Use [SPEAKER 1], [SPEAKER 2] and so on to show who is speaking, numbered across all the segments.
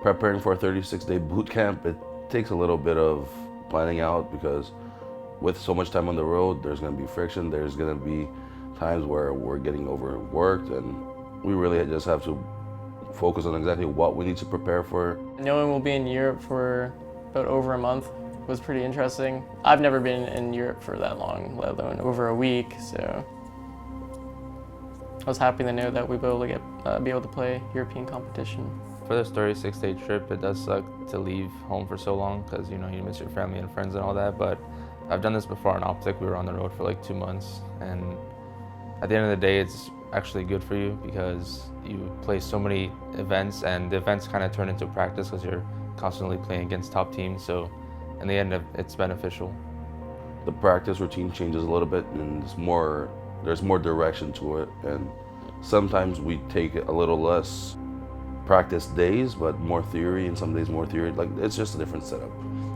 [SPEAKER 1] preparing for a 36-day boot camp, it takes a little bit of planning out because with so much time on the road, there's going to be friction. There's going to be times where we're getting overworked, and we really just have to focus on exactly what we need to prepare for.
[SPEAKER 2] Knowing we'll be in Europe for about over a month was pretty interesting. I've never been in Europe for that long, let alone over a week, so I was happy to know that we'd be able to play European competition.
[SPEAKER 3] For this 36-day trip, it does suck to leave home for so long because, you know, you miss your family and friends and all that, but I've done this before on Optic. We were on the road for like 2 months, and at the end of the day, it's actually good for you because you play so many events, and the events kind of turn into practice because you're constantly playing against top teams, so in the end, it's beneficial.
[SPEAKER 1] The practice routine changes a little bit, and there's more direction to it, and sometimes we take a little less practice days, but more theory, and some days more theory. Like, it's just a different setup.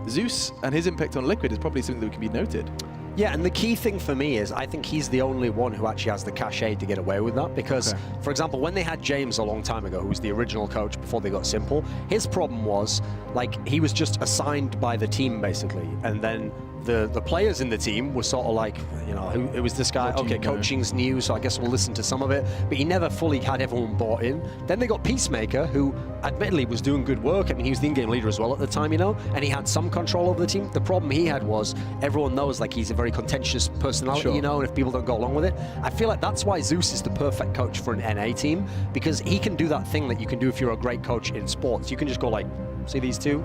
[SPEAKER 4] Zews and his impact on Liquid is probably something that can be noted.
[SPEAKER 5] Yeah, and the key thing for me is I think he's the only one who actually has the cachet to get away with that because, for example, when they had James a long time ago, who was the original coach before they got Simple, his problem was, like, he was just assigned by the team, basically, and then the players in the team were sort of like, you know, it was this guy, okay, coaching's new, so I guess we'll listen to some of it, but he never fully had everyone bought in. Then they got Peacemaker, who admittedly was doing good work. I mean, he was the in-game leader as well at the time, you know, and he had some control over the team. The problem he had was everyone knows, like, he's a very contentious personality, you know, and if people don't go along with it, I feel like that's why Zews is the perfect coach for an NA team, because he can do that thing that you can do if you're a great coach in sports. You can just go like, see these two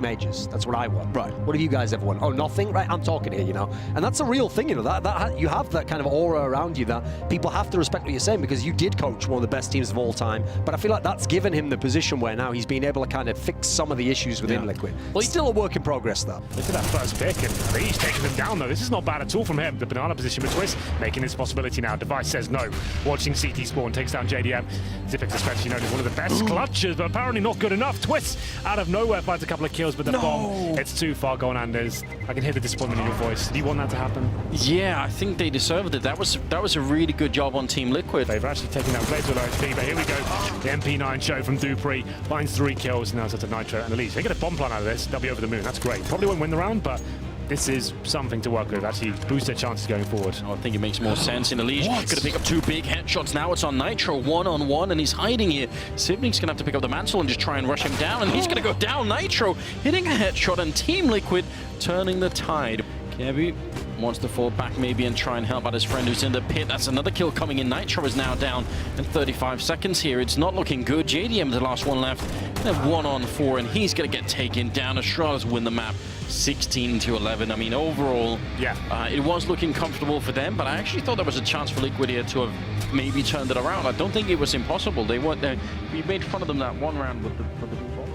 [SPEAKER 5] majors. That's what I want.
[SPEAKER 4] Right.
[SPEAKER 5] What have you guys ever won? Oh, nothing? Right, I'm talking here, you know. And that's a real thing, you know. That you have that kind of aura around you that people have to respect what you're saying because you did coach one of the best teams of all time. But I feel like that's given him the position where now he's been able to kind of fix some of the issues within Liquid. Well, he's still a work in progress, though.
[SPEAKER 6] Look at that first pick, and he's taking them down, though. This is not bad at all from him. The banana position with Twist, making this possibility now. Device says no. Watching CT spawn, takes down JDM. Zipix especially known as one of the best clutches, but apparently not good enough. Twist, out of nowhere, finds a couple of kills, but the bomb, it's too far gone, Anders. I can hear the disappointment in your voice. Do you want that to happen?
[SPEAKER 7] Yeah, I think they deserved it. That was a really good job on Team Liquid.
[SPEAKER 6] They've actually taken that play to a low HP, but here we go. The MP9 show from Dupree finds 3 kills. Now it's at Nitro and Elise. They get a bomb plant out of this. They'll be over the moon. That's great. Probably won't win the round, but this is something to work with. Actually boost their chances going forward.
[SPEAKER 7] I think it makes more sense in Elise. Gonna pick up 2 big headshots. Now it's on Nitro, 1-on-1, and he's hiding here. Sibney's gonna have to pick up the mantle and just try and rush him down, and he's gonna go down. Nitro hitting a headshot, and Team Liquid turning the tide. Kebu wants to fall back maybe and try and help out his friend who's in the pit. That's another kill coming in. Nitro is now down in 35 seconds here. It's not looking good. JDM the last one left. And 1-on-4, and he's going to get taken down. Astralis win the map 16-11. I mean, overall, it was looking comfortable for them, but I actually thought there was a chance for Liquid here to have maybe turned it around. I don't think it was impossible. They weren't there. We made fun of them that one round with the default.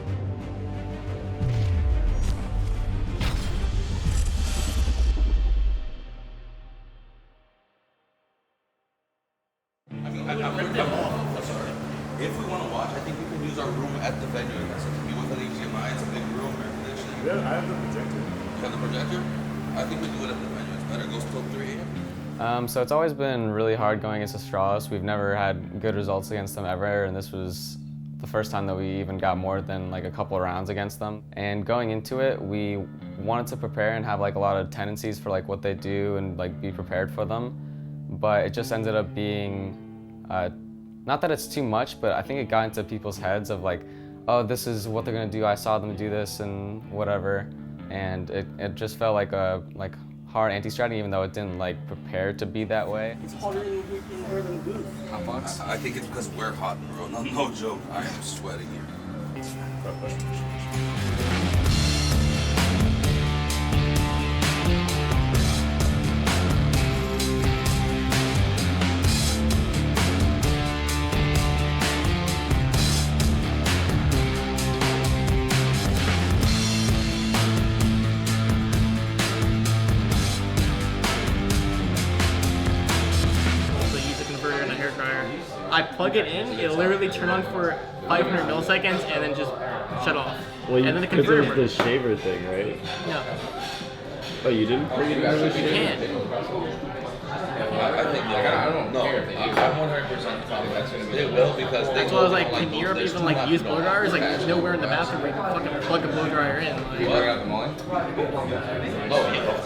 [SPEAKER 1] If we want to watch, I think we can use our room at the venue. That's to be with an HDMI. It's a big room, air conditioning.
[SPEAKER 8] Yeah, I have the projector.
[SPEAKER 1] You have the projector? I think we do it at the venue. It's better. Go till 3 a.m.
[SPEAKER 2] So it's always been really hard going against Astralis. We've never had good results against them ever, and this was the first time that we even got more than like a couple of rounds against them. And going into it, we wanted to prepare and have like a lot of tendencies for like what they do and like be prepared for them. But it just ended up being, not that it's too much, but I think it got into people's heads of like, oh, this is what they're gonna do. I saw them do this and whatever. And it just felt like a hard anti-strategy, even though it didn't like prepare to be that way.
[SPEAKER 8] It's hotter in here than booth.
[SPEAKER 1] Hot box? I think it's because we're hot, bro. No joke. I am sweating here.
[SPEAKER 2] I plug it in, it'll literally turn on for 500 milliseconds and then just shut off.
[SPEAKER 8] Well,
[SPEAKER 2] and then the converter
[SPEAKER 8] there's the shaver thing, right?
[SPEAKER 2] No.
[SPEAKER 8] Oh, you didn't plug it in?
[SPEAKER 2] You can.
[SPEAKER 3] I think I don't know. I'm 100% confident that's going to be. They will because they.
[SPEAKER 9] As well as like in Europe, even like use blow dryers, like there's nowhere in the bathroom where you can fucking plug a blow dryer in.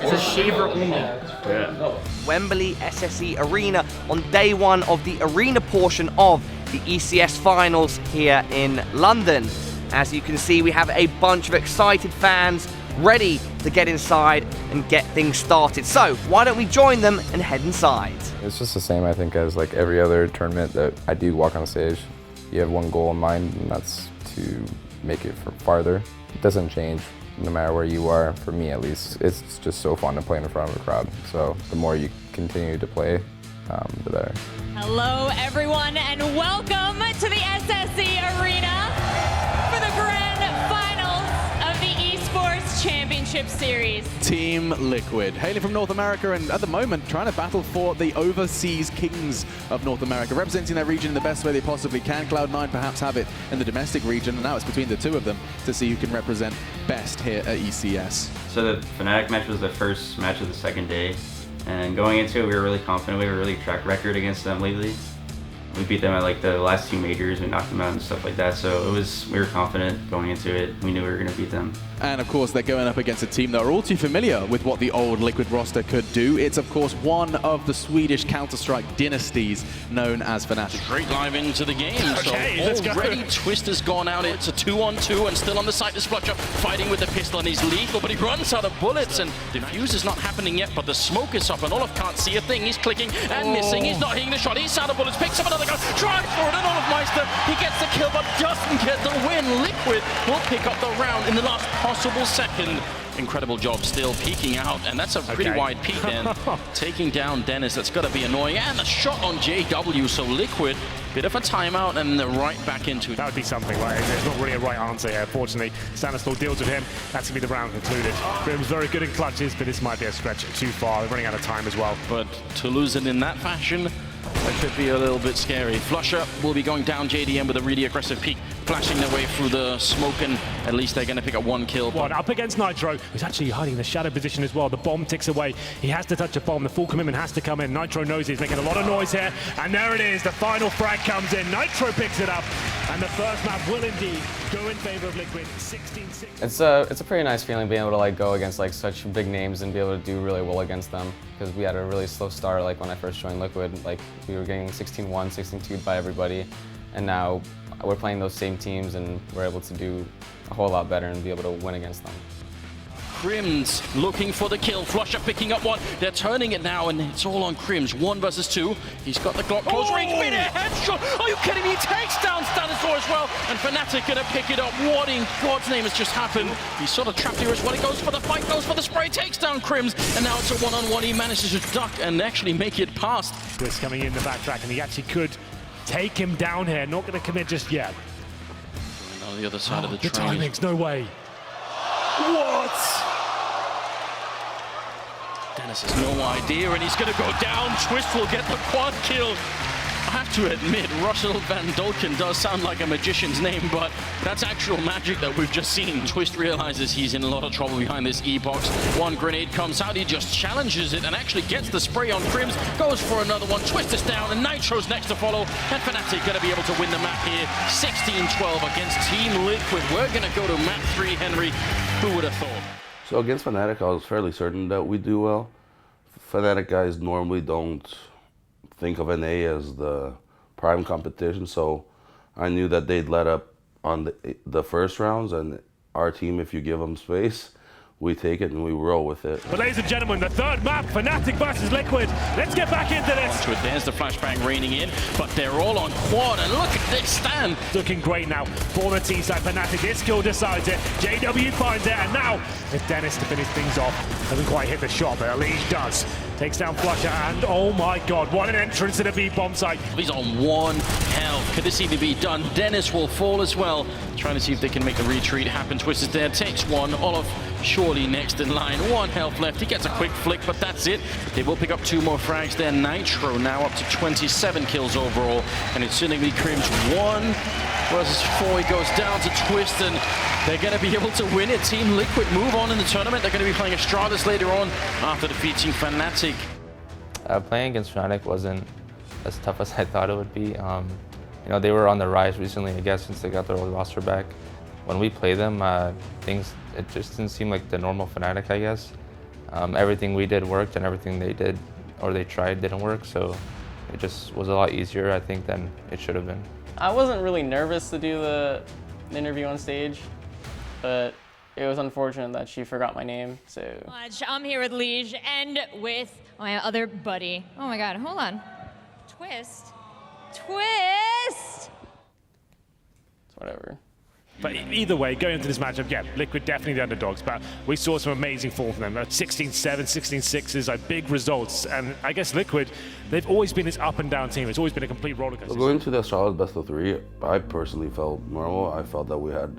[SPEAKER 9] It's a shaver only.
[SPEAKER 3] Yeah.
[SPEAKER 10] Wembley SSE Arena on day one of the arena portion of the ECS finals here in London. As you can see, we have a bunch of excited fans ready to get inside and get things started. So why don't we join them and head inside?
[SPEAKER 11] It's just the same, I think, as like every other tournament that I do walk on stage. You have one goal in mind, and that's to make it farther. It doesn't change no matter where you are, for me at least. It's just so fun to play in front of a crowd. So the more you continue to play, the better.
[SPEAKER 12] Hello everyone and welcome to the SSE Arena for the grand finals of the Esports Championship Series.
[SPEAKER 4] Team Liquid, hailing from North America and at the moment trying to battle for the overseas kings of North America, representing their region in the best way they possibly can. Cloud9 perhaps have it in the domestic region, and now it's between the two of them to see who can represent best here at ECS.
[SPEAKER 13] So the Fnatic match was the first match of the second day. And going into it, we were really confident. We have a really track record against them lately. We beat them at like the last two majors. We knocked them out and stuff like that. So we were confident going into it. We knew we were going to beat them.
[SPEAKER 4] And of course, they're going up against a team that are all too familiar with what the old Liquid roster could do. It's of course one of the Swedish Counter-Strike dynasties known as fnatic.
[SPEAKER 7] Straight live into the game.
[SPEAKER 6] Okay,
[SPEAKER 7] so already Twist has gone out. It's a 2-on-2 and still on the site is Fletcher fighting with the pistol, and he's lethal, but he runs out of bullets, and defuse is not happening yet, but the smoke is up and Olaf can't see a thing. He's clicking and missing. He's not hitting the shot. He's out of bullets, picks up another gun, drives for it, and Olaf Meister, he gets the kill but doesn't get the win. Liquid will pick up the round in the last possible second. Incredible job still peeking out, and that's a pretty wide peek then. Taking down Dennis, that's got to be annoying. And the shot on JW, so Liquid, bit of a timeout and they're right back into it.
[SPEAKER 6] That would be something, right? There's not really a right answer here. Fortunately, Stanislaw deals with him. That's going to be the round concluded. Grim's very good in clutches, but this might be a stretch too far. They're running out of time as well.
[SPEAKER 7] But to lose it in that fashion, that could be a little bit scary. Flusher will be going down JDM with a really aggressive peek, flashing their way through the smoke, and at least they're going to pick up one kill.
[SPEAKER 6] One up against Nitro, who's actually hiding in the shadow position as well. The bomb ticks away. He has to touch a bomb. The full commitment has to come in. Nitro knows he's making a lot of noise here, and there it is. The final frag comes in. Nitro picks it up, and the first map will indeed go in favor of Liquid. 16-6.
[SPEAKER 2] It's a pretty nice feeling being able to like go against like such big names and be able to do really well against them, because we had a really slow start. Like when I first joined Liquid, like we were getting 16-1, 16-2 by everybody, and now we're playing those same teams and we're able to do a whole lot better and be able to win against them.
[SPEAKER 7] Crims looking for the kill. Flusher picking up one. They're turning it now, and it's all on Crims. 1 versus 2. He's got the Glock close range. Made a headshot. Are you kidding me? He takes down Stanislaw as well, and fnatic gonna pick it up. What in God's name has just happened? He's sort of trapped here as well. He goes for the fight, goes for the spray, takes down Crims, and now it's a one-on-one. He manages to duck and actually make it past.
[SPEAKER 6] Twist coming in the backtrack, and he actually could take him down here. Not going to commit just yet.
[SPEAKER 7] On the other side of the
[SPEAKER 6] train.
[SPEAKER 7] train.
[SPEAKER 6] Timings, no way. What?
[SPEAKER 7] Dennis has no idea, and he's going to go down. Twist will get the quad kill. I have to admit, Russell Van Dolken does sound like a magician's name, but that's actual magic that we've just seen. Twist realizes he's in a lot of trouble behind this E-box. One grenade comes out, he just challenges it and actually gets the spray on Crims, goes for another one. Twist is down, and Nitro's next to follow, and fnatic going to be able to win the map here. 16-12 against Team Liquid. We're going to go to map 3, Henry. Who would have thought?
[SPEAKER 1] So against Fnatic, I was fairly certain that we do well. Fnatic guys normally don't think of NA as the prime competition, so I knew that they'd let up on the first rounds, and our team, if you give them space, we take it and we roll with it.
[SPEAKER 6] But ladies and gentlemen, the third map, Fnatic versus Liquid. Let's get back into this.
[SPEAKER 7] There's the flashbang raining in, but they're all on quad, and look at this stand.
[SPEAKER 6] Looking great now for the team side. Fnatic, this kill decides it. JW finds it, and now it's Dennis to finish things off. Doesn't quite hit the shot, but Elige does. Takes down Flusher, and oh my god, what an entrance to the B bomb site.
[SPEAKER 7] He's on 1 health. Could this even be done? Dennis will fall as well. Trying to see if they can make the retreat happen. Twist is there, takes one. Olaf surely next in line. 1 health left. He gets a quick flick, but that's it. They will pick up 2 more frags there. Nitro now up to 27 kills overall, and it's seemingly Crims 1 versus 4. He goes down to Twist, and they're going to be able to win it. Team Liquid move on in the tournament. They're going to be playing Astralis later on after defeating fnatic.
[SPEAKER 3] Playing against Fnatic wasn't as tough as I thought it would be. You know, they were on the rise recently, I guess, since they got their old roster back. When we play them, it just didn't seem like the normal Fnatic, I guess. Everything we did worked and everything they did, or they tried, didn't work, so it just was a lot easier, I think, than it should have been.
[SPEAKER 2] I wasn't really nervous to do the interview on stage, but it was unfortunate that she forgot my name, so.
[SPEAKER 12] I'm here with Lige and with my other buddy. Oh my God, hold on. Twist.
[SPEAKER 2] It's whatever.
[SPEAKER 6] But either way, going into this matchup, yeah, Liquid definitely the underdogs, but we saw some amazing form from them. 16-7, 16-6s, like big results. And I guess Liquid, they've always been this up and down team. It's always been a complete rollercoaster.
[SPEAKER 1] Going to the Astralis best of 3, I personally felt normal. I felt that we had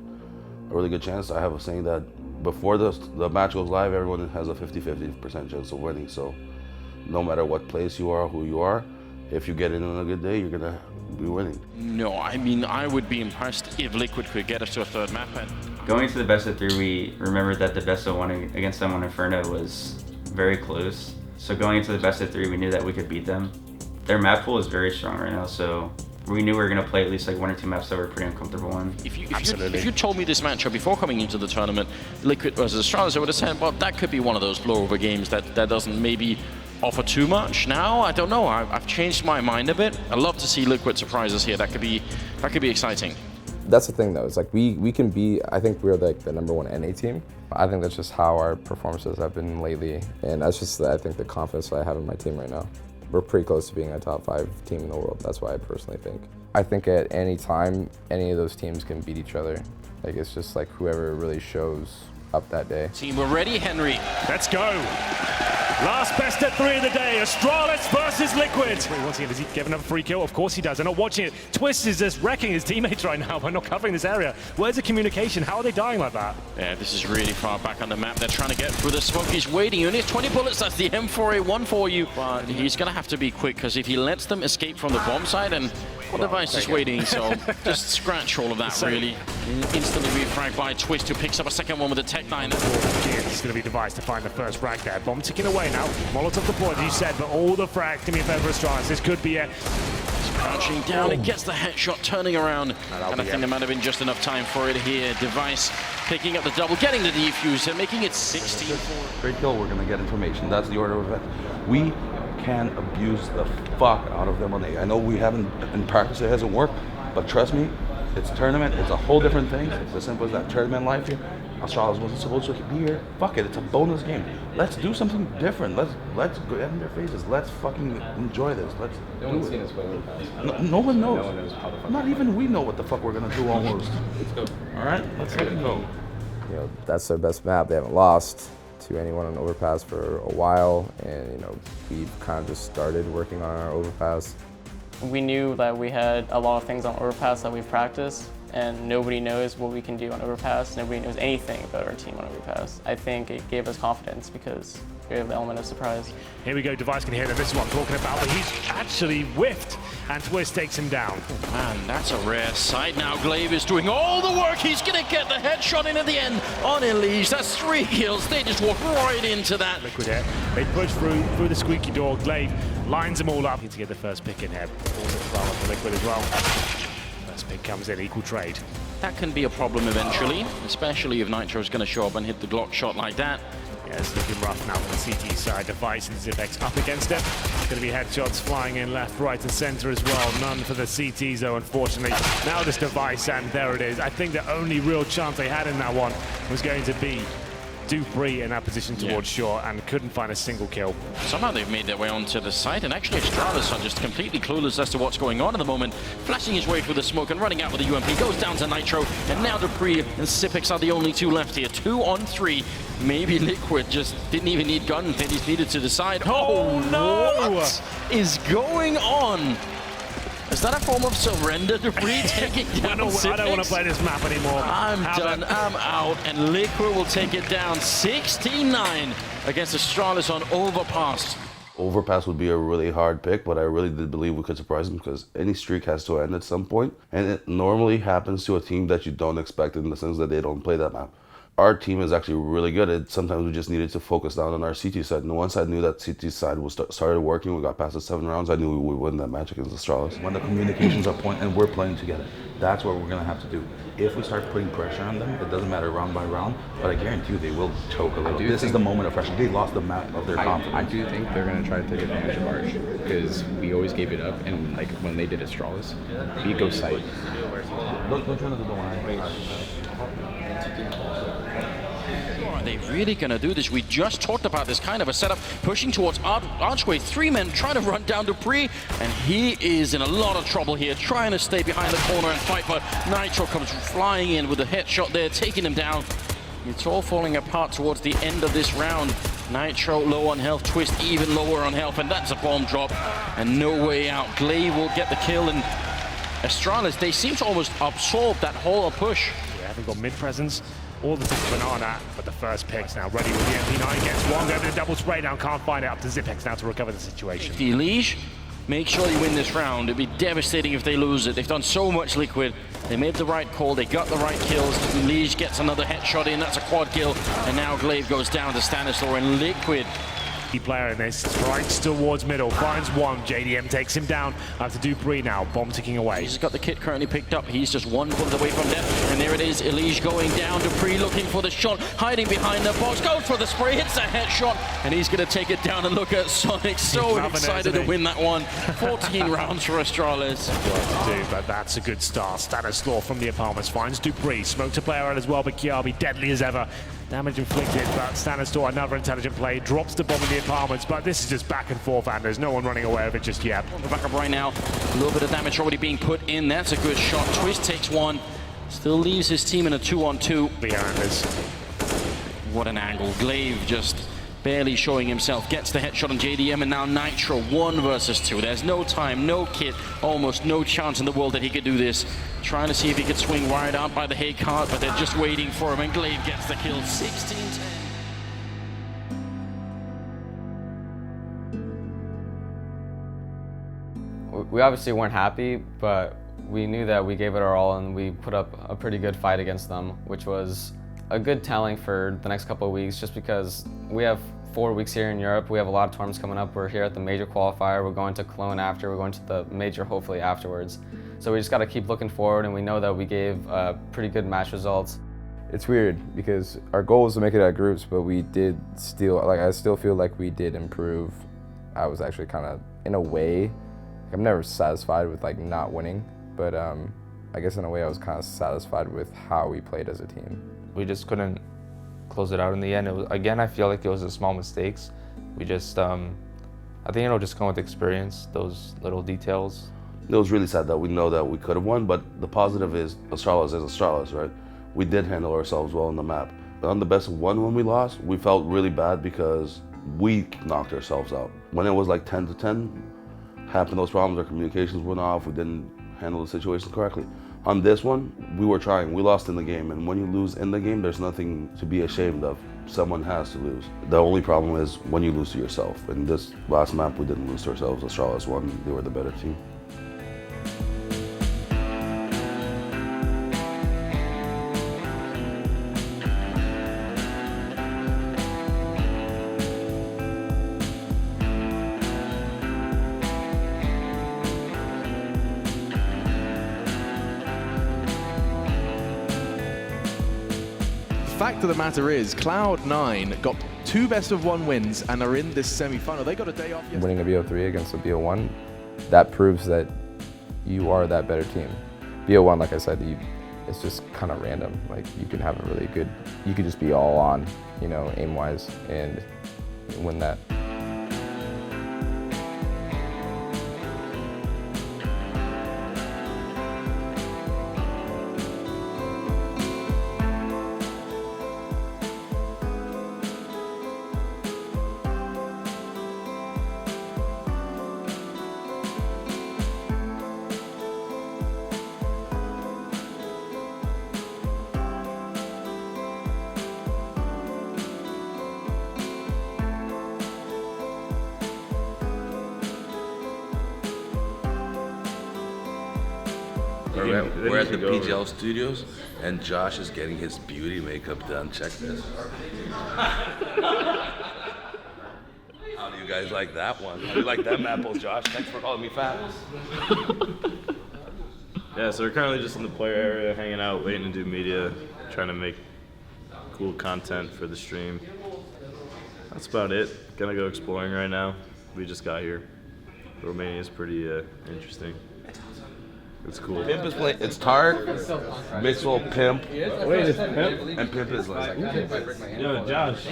[SPEAKER 1] a really good chance. I have a saying that before the match goes live, everyone has a 50-50% chance of winning. So no matter what place you are, who you are, if you get in on a good day, you're gonna be winning.
[SPEAKER 7] No, I mean, I would be impressed if Liquid could get us to a third map.
[SPEAKER 13] Going to the best of 3, we remembered that the best of 1 against them on Inferno was very close. So going into the best of 3, we knew that we could beat them. Their map pool is very strong right now, so we knew we were going to play at least like 1 or 2 maps that we're pretty uncomfortable in.
[SPEAKER 7] If you told me this matchup before coming into the tournament, Liquid versus Astralis, I would have said, well, that could be one of those blowover games that doesn't maybe offer too much. Now, I don't know. I've changed my mind a bit. I'd love to see Liquid surprise us here. That could be exciting.
[SPEAKER 11] That's the thing, though. It's like we can be. I think we're like the #1 NA team. I think that's just how our performances have been lately, and that's just I think the confidence that I have in my team right now. We're pretty close to being a top 5 team in the world. That's what I personally think. I think at any time, any of those teams can beat each other. Like it's just like whoever really shows up that day.
[SPEAKER 7] Team, we're ready, Henry.
[SPEAKER 6] Let's go. Last best of 3 of the day, Astralis versus Liquid. Once again, does he give another free kill? Of course he does. They're not watching it. Twist is just wrecking his teammates right now by not covering this area. Where's the communication? How are they dying like that?
[SPEAKER 7] Yeah, this is really far back on the map. They're trying to get through the smoke. He's waiting. He only has 20 bullets. That's the M4A1 for you. But he's going to have to be quick, because if he lets them escape from the bomb side, and well, Device is waiting, so just scratch all of that, really. Instantly refragged by Twist, who picks up a second one with a Tech 9.
[SPEAKER 6] It's going to be Device to find the first frag there. Bomb ticking away now. Molotov deployed, as you said, but all the frags can be a better Astralis. This could be it.
[SPEAKER 7] Crouching down, it gets the headshot, turning around, and I think there might have been just enough time for it here. Device picking up the double, getting the defuse, and making it 16-4.
[SPEAKER 1] Great kill, we're gonna get information. That's the order of events. We can abuse the fuck out of them on A. I know we haven't, in practice it hasn't worked, but trust me, it's tournament, it's a whole different thing. It's as simple as that. Tournament life here. Astralis wasn't supposed to be here. Fuck it, it's a bonus game. Let's do something different. Let's go in their faces. Let's fucking enjoy this. Let's
[SPEAKER 11] no one's seen us play overpass.
[SPEAKER 1] No one knows.
[SPEAKER 11] No one knows how the fuck.
[SPEAKER 1] Not even we know what the fuck we're gonna do almost. Let's go. Alright, let's fucking go.
[SPEAKER 11] You know, that's their best map. They haven't lost to anyone on overpass for a while, and you know, we've kind of just started working on our overpass.
[SPEAKER 2] We knew that we had a lot of things on overpass that we've practiced, and nobody knows what we can do on overpass. Nobody knows anything about our team on overpass. I think it gave us confidence because we have the element of surprise.
[SPEAKER 6] Here we go, Device can hear that. This is what I'm talking about, but he's actually whiffed, and Twist takes him down.
[SPEAKER 7] Man, that's a rare sight. Now Glaive is doing all the work. He's going to get the headshot in at the end on Elise. That's 3 kills. They just walk right into that.
[SPEAKER 6] Liquid here. They push through the squeaky door. Glaive lines them all up. Need to get the first pick in here. Also for Liquid as well. First pick comes in, equal trade.
[SPEAKER 7] That can be a problem eventually, especially if Nitro's going to show up and hit the Glock shot like that.
[SPEAKER 6] Yeah, it's looking rough now from the CT side. Device and Zipex up against it. It's going to be headshots flying in left, right, and center as well. None for the CTs, though, unfortunately. Now this Device, and there it is. I think the only real chance they had in that one was going to be Dupree in that position towards shore, and couldn't find a single kill.
[SPEAKER 7] Somehow they've made their way onto the site, and actually Astralis are just completely clueless as to what's going on at the moment. Flashing his way through the smoke and running out with the UMP, goes down to Nitro, and now Dupree and Zipex are the only 2 left here. 2 on 3. Maybe Liquid just didn't even need guns, they just needed to decide. Oh no! What is going on? Is that a form of surrender, Dupree taking down Zipex?
[SPEAKER 6] I don't want to play this map anymore.
[SPEAKER 7] I'm done, I'm out, and Liquid will take it down 16-9 against Astralis on Overpass.
[SPEAKER 1] Overpass would be a really hard pick, but I really did believe we could surprise them because any streak has to end at some point, and it normally happens to a team that you don't expect in the sense that they don't play that map. our team is actually really good. Sometimes we just needed to focus down on our CT side. And once I knew that CT side was started working, we got past the 7 rounds, I knew we would win that match against Astralis.
[SPEAKER 14] When the communications are point and we're playing together, that's what we're going to have to do. If we start putting pressure on them, it doesn't matter round by round, but I guarantee you they will choke a little. This is the moment of pressure. They lost the map of their confidence.
[SPEAKER 11] I do think they're going to try to take advantage of ours because we always gave it up, and like when they did Astralis, we go sight.
[SPEAKER 14] Don't try to do the one.
[SPEAKER 7] Are they really going to do this? We just talked about this kind of a setup, pushing towards Archway. 3 men trying to run down Dupree, and he is in a lot of trouble here, trying to stay behind the corner and fight, but Nitro comes flying in with a headshot there, taking him down. It's all falling apart towards the end of this round. Nitro low on health, Twist even lower on health, and that's a bomb drop, and no way out. Glaive will get the kill, and Astralis, they seem to almost absorb that whole push.
[SPEAKER 6] They haven't got mid-presence. All the things Banana, but the first pick's now ready with the MP9. Gets one, go to the double spray down, can't find it. Up to Zipex now to recover the situation.
[SPEAKER 7] The Liege, make sure you win this round. It'd be devastating if they lose it. They've done so much Liquid. They made the right call, they got the right kills. Liege gets another headshot in, that's a quad kill. And now Glaive goes down to Stanislaw, and Liquid.
[SPEAKER 6] Key player in this, strikes towards middle, finds one. JDM takes him down. Up to Dupree now, bomb ticking away.
[SPEAKER 7] He's got the kit currently picked up. He's just 1 bullet away from death. And there it is, Elige going down. Dupree looking for the shot, hiding behind the box, goes for the spray, hits a headshot, and he's going to take it down. And look at Sonic, so excited to win that one. 14 rounds for Astralis.
[SPEAKER 6] Work to do, but that's a good start. Stanislaw from the apartments finds Dupree. Smoke to play around as well, but Kiabi deadly as ever. Damage inflicted, but Stanislaw, another intelligent play, drops the bomb in the apartments, but this is just back and forth, and there's no one running away with it just yet.
[SPEAKER 7] Back up right now, a little bit of damage already being put in. That's a good shot. Twist takes one, still leaves his team in a 2-on-2. What an angle. Glaive just barely showing himself, gets the headshot on JDM, and now Nitro 1 versus 2. There's no time, no kit, almost no chance in the world that he could do this. Trying to see if he could swing wide out by the hay cart, but they're just waiting for him, and Glaive gets the kill. 16-10.
[SPEAKER 2] We obviously weren't happy, but we knew that we gave it our all, and we put up a pretty good fight against them, which was a good telling for the next couple of weeks, just because we have 4 weeks here in Europe. We have a lot of tournaments coming up. We're here at the Major Qualifier. We're going to Cologne after. We're going to the Major hopefully afterwards. So we just got to keep looking forward, and we know that we gave pretty good match results.
[SPEAKER 11] It's weird because our goal was to make it at groups, but we did still, I still feel like we did improve. I was actually kind of, in a way, I'm never satisfied with not winning, but I guess in a way I was kind of satisfied with how we played as a team.
[SPEAKER 3] We just couldn't close it out in the end. It was, again, I feel like it was the small mistakes. We just, I think it'll just come with experience, those little details.
[SPEAKER 1] It was really sad that we know that we could have won, but the positive is Astralis, right? We did handle ourselves well on the map. But on the best of 1 when we lost, we felt really bad because we knocked ourselves out. When it was like 10-10, happened those problems, our communications went off, we didn't handle the situation correctly. On this one, we were trying, we lost in the game, and when you lose in the game, there's nothing to be ashamed of. Someone has to lose. The only problem is when you lose to yourself. In this last map, we didn't lose to ourselves. Astralis won, they were the better team.
[SPEAKER 4] Fact of the matter is, Cloud9 got 2 best-of-1 wins and are in this semi-final. They got a day off yesterday.
[SPEAKER 11] Winning a BO3 against a BO1, that proves that you are that better team. BO1, like I said, it's just kind of random. You can have a really good, you could just be all on, aim-wise, and win that.
[SPEAKER 1] We're at the PGL studios, and Josh is getting his beauty makeup done. Check this. How do you guys like that one? How do you like them apples, Josh? Thanks for calling me fat.
[SPEAKER 15] Yeah, so we're currently just in the player area, hanging out, waiting to do media, trying to make cool content for the stream. That's about it. Gonna go exploring right now. We just got here. Romania is pretty interesting. It's cool.
[SPEAKER 1] Pimp is playing. It's Tark, Mixwell, Pimp.
[SPEAKER 15] Wait, it's Pimp?
[SPEAKER 1] And Pimp is like.
[SPEAKER 15] Yo, Josh.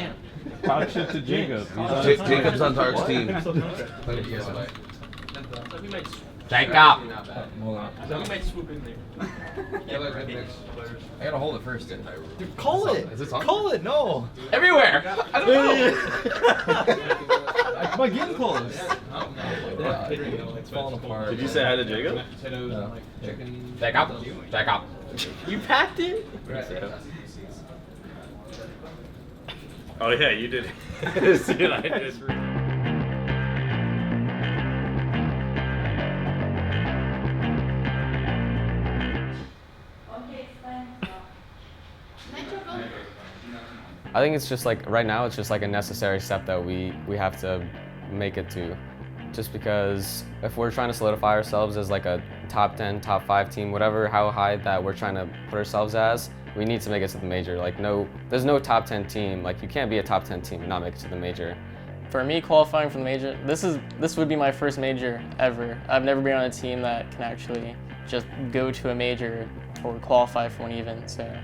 [SPEAKER 15] Talk shit to Jacob.
[SPEAKER 1] Jacob's on Tark's team.
[SPEAKER 9] Jacob!
[SPEAKER 15] Hold on.
[SPEAKER 9] We might swoop in there. I gotta hold it first, didn't I?
[SPEAKER 16] Dude, call it!
[SPEAKER 9] Is this on?
[SPEAKER 16] Call it, no!
[SPEAKER 9] Everywhere! I don't know!
[SPEAKER 16] My game closed.
[SPEAKER 9] It's falling apart.
[SPEAKER 15] Did you say hi to Jacob?
[SPEAKER 9] No. Jacob! Jacob!
[SPEAKER 16] You packed it?
[SPEAKER 15] Oh yeah, you did. Dude, I just
[SPEAKER 2] I think it's just like, right now, it's just like a necessary step that we have to make it to. Just because if we're trying to solidify ourselves as like a top 10, top 5 team, whatever, how high that we're trying to put ourselves as, we need to make it to the major. Like there's no top 10 team. Like you can't be a top 10 team and not make it to the major.
[SPEAKER 17] For me, qualifying for the major, this would be my first major ever. I've never been on a team that can actually just go to a major or qualify for one even, so.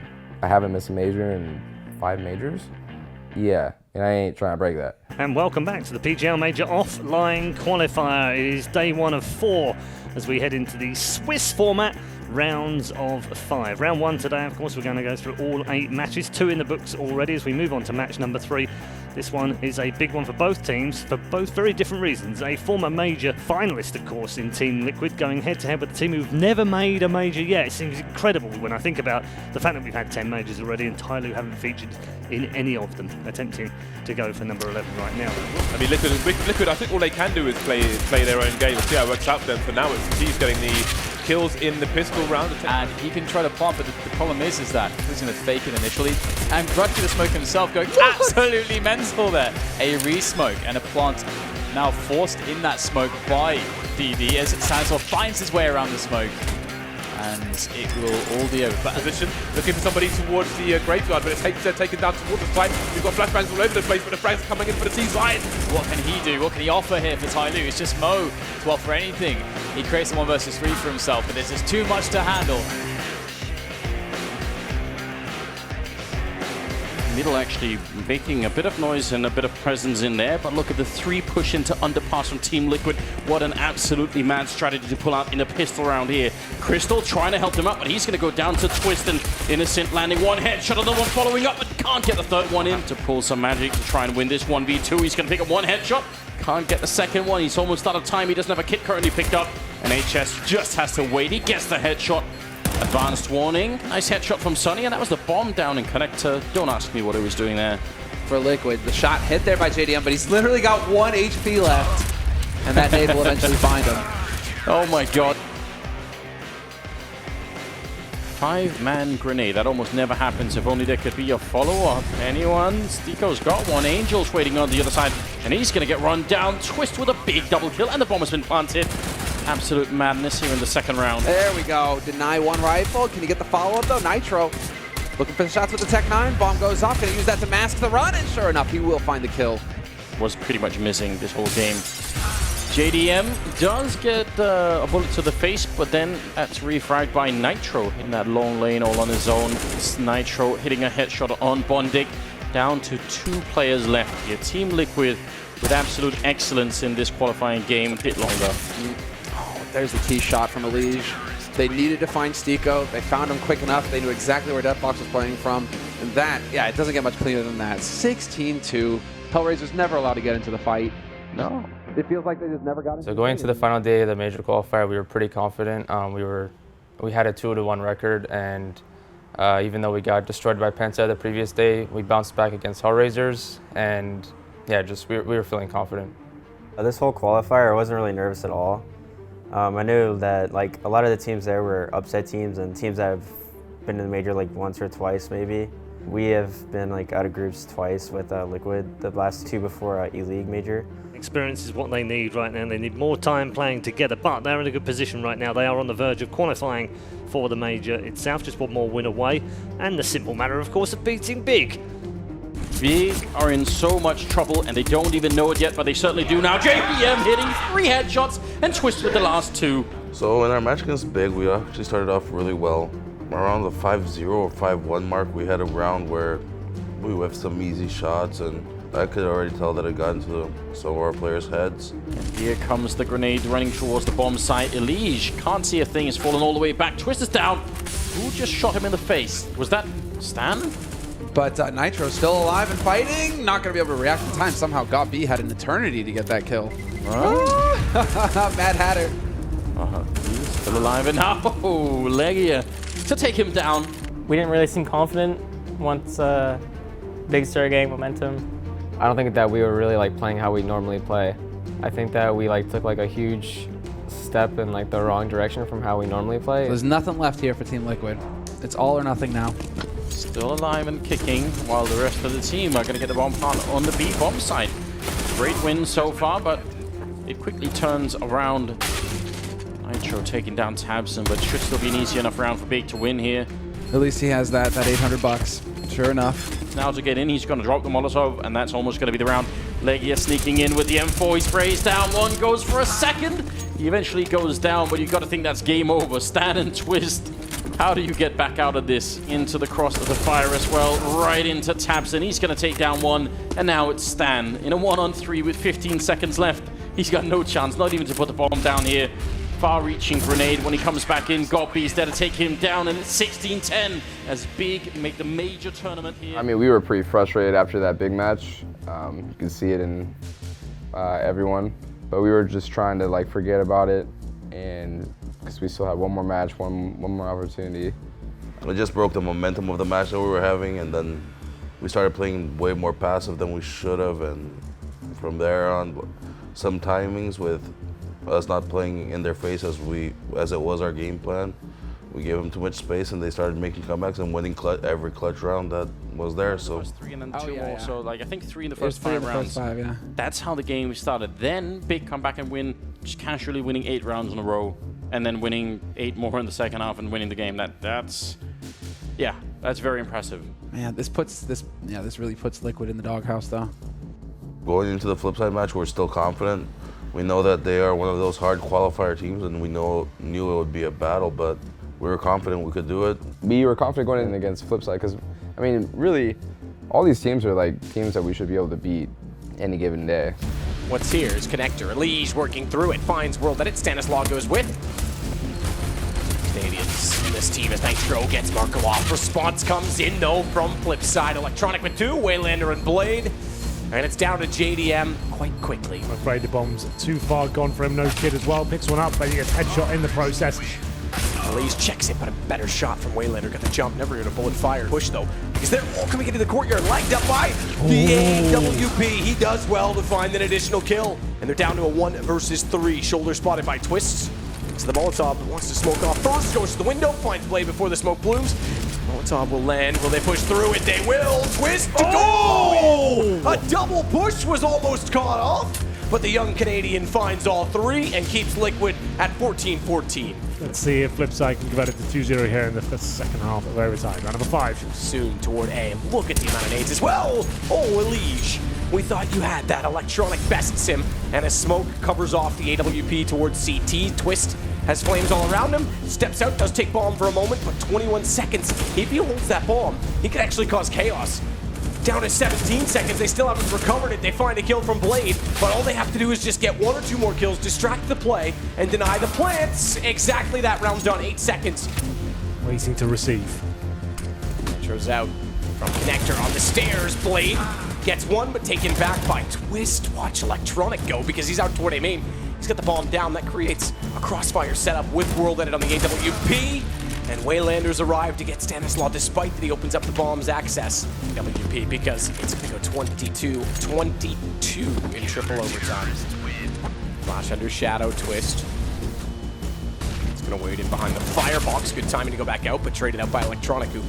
[SPEAKER 11] I haven't missed a major in 5 majors. Yeah, and I ain't trying to break that.
[SPEAKER 6] And welcome back to the PGL Major offline qualifier. It is day 1 of 4 as we head into the Swiss format, rounds of 5. Round 1 today, of course, we're going to go through all 8 matches, 2 in the books already as we move on to match number 3. This one is a big one for both teams, for both very different reasons. A former major finalist, of course, in Team Liquid, going head-to-head with a team who've never made a major yet. It seems incredible when I think about the fact that we've had 10 majors already and Tyloo haven't featured in any of them, attempting to go for number 11 right now.
[SPEAKER 18] I mean, Liquid, I think all they can do is play their own game and see how it works out for them. For now, it's he's getting the kills in the pistol round.
[SPEAKER 19] And he can try to plant, but the problem is that he's going to fake it initially. And Grudge the smoke himself going absolutely mental there. A re-smoke and a plant now forced in that smoke by DD as Sandstorm finds his way around the smoke. And it will all be over. But
[SPEAKER 18] position, looking for somebody towards the graveyard, but it's taken down towards the side. We've got flashbangs all over the place, but the frags coming in for the T-side.
[SPEAKER 19] What can he do? What can he offer here for Tyloo? It's just Mo to offer anything. He creates a 1 versus 3 for himself, but this is too much to handle.
[SPEAKER 7] Middle actually making a bit of noise and a bit of presence in there, but look at the 3 push into underpass from Team Liquid. What an absolutely mad strategy to pull out in a pistol round here. Crystal trying to help him out, but he's going to go down to Twist and Innocent landing 1 headshot, another one following up, but can't get the 3rd one in to pull some magic to try and win this 1v2. He's going to pick up 1 headshot, can't get the 2nd one. He's almost out of time. He doesn't have a kit currently picked up, and HS just has to wait. He gets the headshot. Advanced warning. Nice headshot from Sunny, and that was the bomb down in connector. Don't ask me what he was doing there.
[SPEAKER 20] For Liquid, the shot hit there by JDM, but he's literally got 1 HP left, and that nade will eventually find him.
[SPEAKER 7] Oh my god. 5-man grenade. That almost never happens. If only there could be a follow-up. Anyone? Stiko's got 1. Angel's waiting on the other side, and he's going to get run down. Twist with a big double kill, and the bomb has been planted. Absolute madness here in the 2nd round.
[SPEAKER 20] There we go. Deny 1 rifle. Can he get the follow-up, though? Nitro looking for the shots with the Tech 9. Bomb goes off. Can he use that to mask the run? And sure enough, he will find the kill.
[SPEAKER 7] Was pretty much missing this whole game. JDM does get a bullet to the face, but then that's refragged by Nitro in that long lane all on his own. It's Nitro hitting a headshot on Bondig. Down to 2 players left here. Team Liquid with absolute excellence in this qualifying game. A bit longer.
[SPEAKER 20] There's the key shot from Elige. They needed to find Stiko. They found him quick enough. They knew exactly where Deathbox was playing from. And that, yeah, it doesn't get much cleaner than that. 16-2. Hellraiser's never allowed to get into the fight.
[SPEAKER 11] No.
[SPEAKER 20] It feels like they just never got into
[SPEAKER 11] So going into the final day of the major qualifier, we were pretty confident. We had a 2-1 record, and even though we got destroyed by Penta the previous day, we bounced back against Hellraisers, and yeah, just we were feeling confident.
[SPEAKER 21] This whole qualifier, I wasn't really nervous at all. I knew that like a lot of the teams there were upset teams and teams that have been in the major like once or twice maybe. We have been like out of groups twice with Liquid, the last two before E-League Major.
[SPEAKER 6] Experience is what they need right now. They need more time playing together, but they're in a good position right now. They are on the verge of qualifying for the Major itself. Just one more win away, and the simple matter, of course, of beating Big.
[SPEAKER 7] Big are in so much trouble, and they don't even know it yet, but they certainly do now. JDM hitting 3 headshots, and Twist with the last 2.
[SPEAKER 1] So in our match against Big, we actually started off really well. Around the 5-0 or 5-1 mark, we had a round where we whiffed some easy shots, and I could already tell that it got into some of our players' heads.
[SPEAKER 7] Here comes the grenade running towards the bomb site. Elige can't see a thing, he's fallen all the way back. Twist is down. Who just shot him in the face? Was that Stan?
[SPEAKER 20] But Nitro's still alive and fighting. Not going to be able to react in time. Somehow God B had an eternity to get that kill. Mad Hatter.
[SPEAKER 7] He's still alive, and now Legia to take him down.
[SPEAKER 17] We didn't really seem confident once Big started getting momentum.
[SPEAKER 2] I don't think that we were really like playing how we normally play. I think that we like took like a huge step in like the wrong direction from how we normally play.
[SPEAKER 20] There's nothing left here for Team Liquid. It's all or nothing now.
[SPEAKER 7] Still alive and kicking, while the rest of the team are going to get the bomb plant on the B bomb site. Great win so far, but it quickly turns around. Nitro taking down Tabson, but should still be an easy enough round for Big to win here.
[SPEAKER 20] At least he has that $800. Sure enough.
[SPEAKER 7] Now to get in, he's going to drop the Molotov, and that's almost going to be the round. Legia sneaking in with the M4, he sprays down one, goes for a second. He eventually goes down, but you've got to think that's game over. Stan and Twist. How do you get back out of this? Into the cross of the fire as well, right into Tabson. He's going to take down one, and now it's Stan in a 1-on-3 with 15 seconds left. He's got no chance, not even to put the bomb down here. Far-reaching grenade when he comes back in. Godby's there to take him down, and it's 16-10 as Big make the major tournament here.
[SPEAKER 11] I mean, we were pretty frustrated after that big match. You can see it in everyone, but we were just trying to like forget about it, and because we still have one more match, one more opportunity.
[SPEAKER 1] It just broke the momentum of the match that we were having, and then we started playing way more passive than we should have, and from there on, some timings with us not playing in their face as it was our game plan. We gave them too much space, and they started making comebacks and winning every clutch round that was there. So
[SPEAKER 7] 3 and then 2 more. So like I think 3 in the first 5 rounds.
[SPEAKER 20] Yeah.
[SPEAKER 7] That's how the game started. Then Big come back and win, just casually winning 8 rounds in a row, and then winning 8 more in the second half and winning the game. That's very impressive.
[SPEAKER 20] Man, this really puts Liquid in the doghouse though.
[SPEAKER 1] Going into the Flipside match, we're still confident. We know that they are one of those hard qualifier teams, and we knew it would be a battle, but we were confident we could do it.
[SPEAKER 11] We were confident going in against Flipside because, I mean, really, all these teams are like teams that we should be able to beat any given day.
[SPEAKER 22] What's here is Connector. Elige working through it, finds World Edit. Stanislaw goes with. Canadians in this team as Nitro gets Marco off. Response comes in though from Flipside. Electronic with 2, Waylander and Blade. And it's down to JDM quite quickly.
[SPEAKER 6] I'm afraid the bomb's too far gone for him. No Kid as well. Picks one up, but he gets headshot in the process.
[SPEAKER 22] Elise checks it, but a better shot from Waylander. Got the jump, never even a bullet fire. Push though, because they're all coming into the courtyard, lagged up by the AWP. He does well to find an additional kill. And they're down to a 1 versus 3. Shoulder spotted by Twists. So the Molotov wants to smoke off first, goes to the window, finds Blade before the smoke blooms. Molotov will land. Will they push through it? They will. Twist to go! A double push was almost caught off, but the young Canadian finds all 3 and keeps Liquid at 14-14.
[SPEAKER 6] Let's see if Flipside can convert it to 2-0 here in the second half of overtime. Round number 5.
[SPEAKER 22] Soon toward A. Look at the amount of nades as well. Oh, Elige. We thought you had that electronic best sim, and as smoke covers off the AWP towards CT, Twist has flames all around him, steps out, does take bomb for a moment, but 21 seconds. If he holds that bomb, he could actually cause chaos. Down to 17 seconds, they still haven't recovered it. They find a kill from Blade, but all they have to do is just get 1 or 2 more kills, distract the play, and deny the plants. Exactly that round done, 8 seconds.
[SPEAKER 6] Waiting to receive.
[SPEAKER 22] Metro's out from Connector on the stairs. Blade gets 1, but taken back by Twist. Watch Electronic go because he's out toward A main. He's got the bomb down. That creates a crossfire setup with World Edit on the AWP. And Waylanders arrive to get Stanislaw despite that he opens up the bomb's access. WP because it's going to go 22-22 in triple overtime. Flash under Shadow, Twist. gonna wait in behind the firebox. Good timing to go back out, but traded out by Electronic, who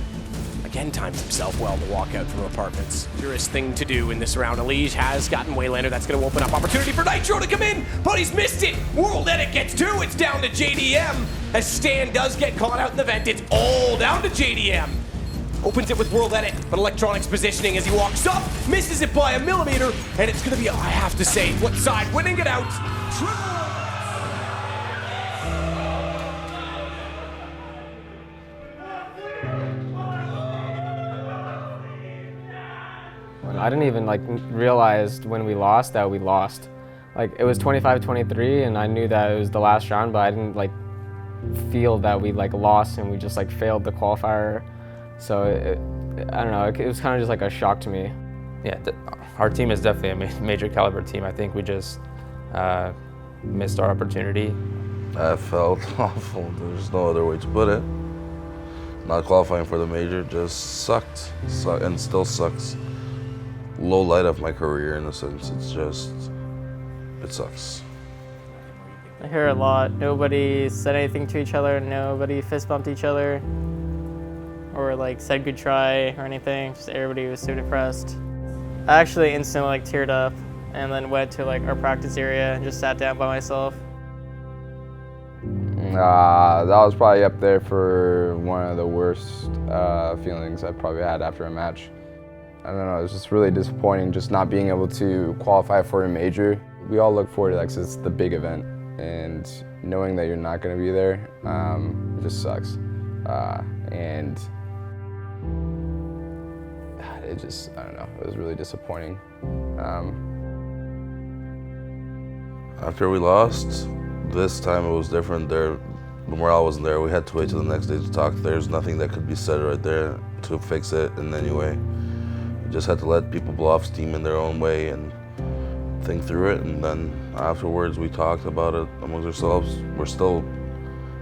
[SPEAKER 22] again times himself well to walk out from apartments. Purest thing to do in this round. Elige has gotten Waylander. That's going to open up opportunity for Nitro to come in, but he's missed it. World Edit gets 2. It's down to JDM. As Stan does get caught out in the vent, it's all down to JDM. Opens it with World Edit, but Electronic's positioning as he walks up, misses it by a millimeter, and it's going to be, I have to say, what side winning it out?
[SPEAKER 2] I didn't even realize when we lost that we lost. It was 25-23 and I knew that it was the last round, but I didn't feel that we lost and we just failed the qualifier. So I don't know, it was kind of just a shock to me.
[SPEAKER 3] Yeah, our team is definitely a major caliber team. I think we just missed our opportunity.
[SPEAKER 1] I felt awful. There's no other way to put it. Not qualifying for the major just sucked and still sucks. Low light of my career in a sense. It sucks.
[SPEAKER 17] I hear a lot. Nobody said anything to each other. Nobody fist bumped each other or said good try or anything. Just everybody was so depressed. I actually instantly teared up and then went to our practice area and just sat down by myself.
[SPEAKER 11] That was probably up there for one of the worst feelings I've probably had after a match. I don't know, it was just really disappointing just not being able to qualify for a major. We all look forward to that because it's the big event, and knowing that you're not going to be there, it just sucks. And it just, I don't know, it was really disappointing.
[SPEAKER 1] After we lost, this time it was different. The morale wasn't there. We had to wait till the next day to talk. There's nothing that could be said right there to fix it in any way. Just had to let people blow off steam in their own way and think through it, and then afterwards we talked about it amongst ourselves. We're still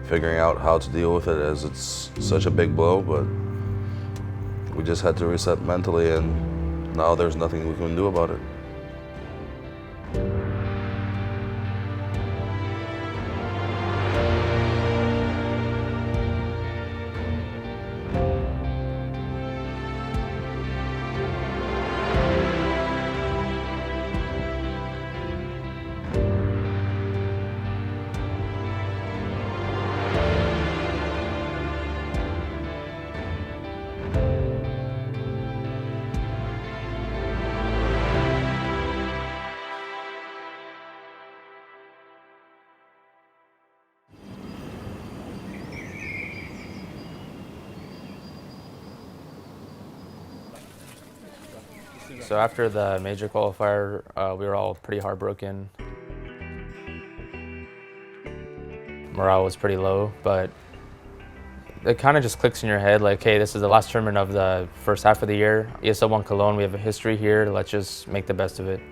[SPEAKER 1] figuring out how to deal with it as it's such a big blow, but we just had to reset mentally, and now there's nothing we can do about it.
[SPEAKER 3] So after the major qualifier, we were all pretty heartbroken. Morale was pretty low, but it kind of just clicks in your head hey, this is the last tournament of the first half of the year. ESL One Cologne, we have a history here. Let's just make the best of it.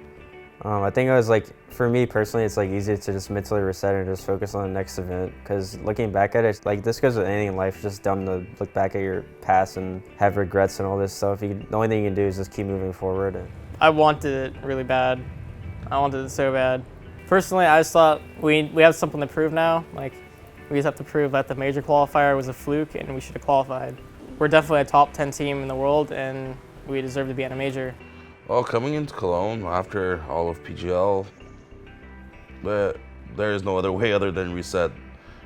[SPEAKER 21] I think it was for me personally, it's easier to just mentally reset and just focus on the next event. Because looking back at it, this goes with anything in life. It's just dumb to look back at your past and have regrets and all this stuff. The only thing you can do is just keep moving forward. I wanted it really bad. I wanted it so bad. Personally, I just thought we have something to prove now. We just have to prove that the major qualifier was a fluke and we should have qualified. We're definitely a top 10 team in the world and we deserve to be in a major.
[SPEAKER 1] Well, coming into Cologne after all of PGL, there is no other way other than reset.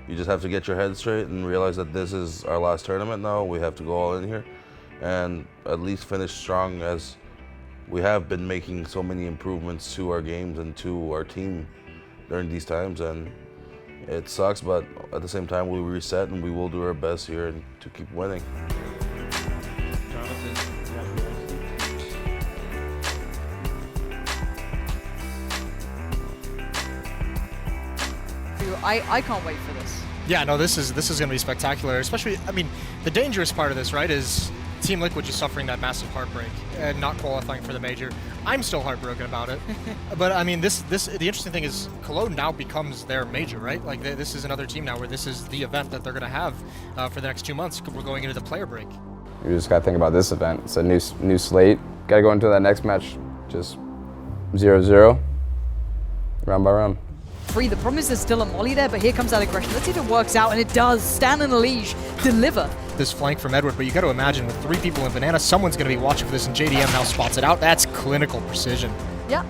[SPEAKER 1] You just have to get your head straight and realize that this is our last tournament now. We have to go all in here and at least finish strong, as we have been making so many improvements to our games and to our team during these times. And it sucks, but at the same time, we reset and we will do our best here and to keep winning.
[SPEAKER 5] I can't wait for this.
[SPEAKER 8] Yeah, no, this is going to be spectacular. Especially, I mean, the dangerous part of this, right, is Team Liquid just suffering that massive heartbreak and not qualifying for the major. I'm still heartbroken about it. But I mean, the interesting thing is Cologne now becomes their major, right? This is another team now where this is the event that they're going to have for the next 2 months. We're going into the player break.
[SPEAKER 11] You just got to think about this event. It's a new slate. Got to go into that next match just 0-0, round by round.
[SPEAKER 5] free. The problem is there's still a molly there, but here comes that aggression. Let's see if it works out, and it does. Stan and Elige deliver.
[SPEAKER 8] This flank from Edward, but you got to imagine with 3 people in Banana, someone's going to be watching for this, and JDM now spots it out. That's clinical precision.
[SPEAKER 5] Yeah,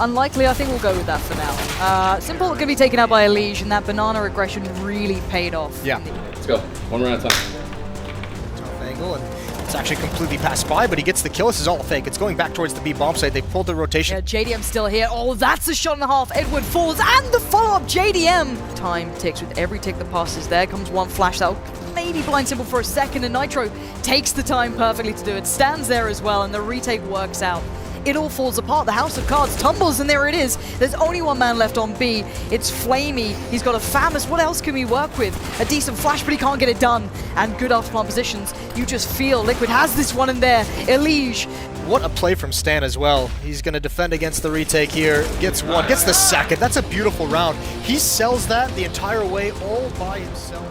[SPEAKER 5] unlikely. I think we'll go with that for now. Simple going to be taken out by Elige, and that Banana aggression really paid off.
[SPEAKER 8] Yeah.
[SPEAKER 19] Let's go. 1 round at a time.
[SPEAKER 8] Tough angle, and it's actually completely passed by, but he gets the kill. This is all a fake. It's going back towards the B bomb site. They pulled the rotation.
[SPEAKER 5] Yeah, JDM still here. Oh, that's a shot and a half. Edward falls, and the follow-up JDM. Time ticks. With every tick that passes, there comes one flash that'll maybe blind Simple for a second, and Nitro takes the time perfectly to do it. Stands there as well, and the retake works out. It all falls apart. The House of Cards tumbles, and there it is. There's only 1 man left on B. It's Flamey. He's got a Famous. What else can we work with? A decent flash, but he can't get it done. And good afterplant positions. You just feel Liquid has this one in there. Elige.
[SPEAKER 8] What a play from Stan as well. He's going to defend against the retake here. Gets 1, gets the second. That's a beautiful round. He sells that the entire way all by himself.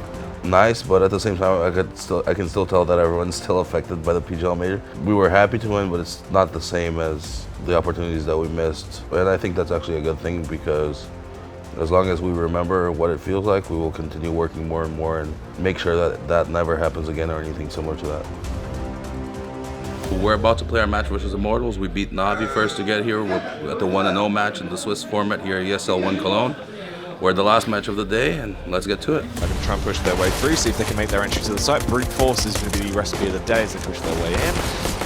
[SPEAKER 1] Nice, but at the same time, I can still tell that everyone's still affected by the PGL Major. We were happy to win, but it's not the same as the opportunities that we missed. And I think that's actually a good thing, because as long as we remember what it feels like, we will continue working more and more and make sure that that never happens again or anything similar to that. We're about to play our match versus Immortals. We beat Navi first to get here. We're at the 1-0 match in the Swiss format here at ESL One Cologne. We're the last match of the day, and let's get to it.
[SPEAKER 10] Let them try and push their way through, see if they can make their entry to the site. Brute Force is going to be the recipe of the day as they push their way in.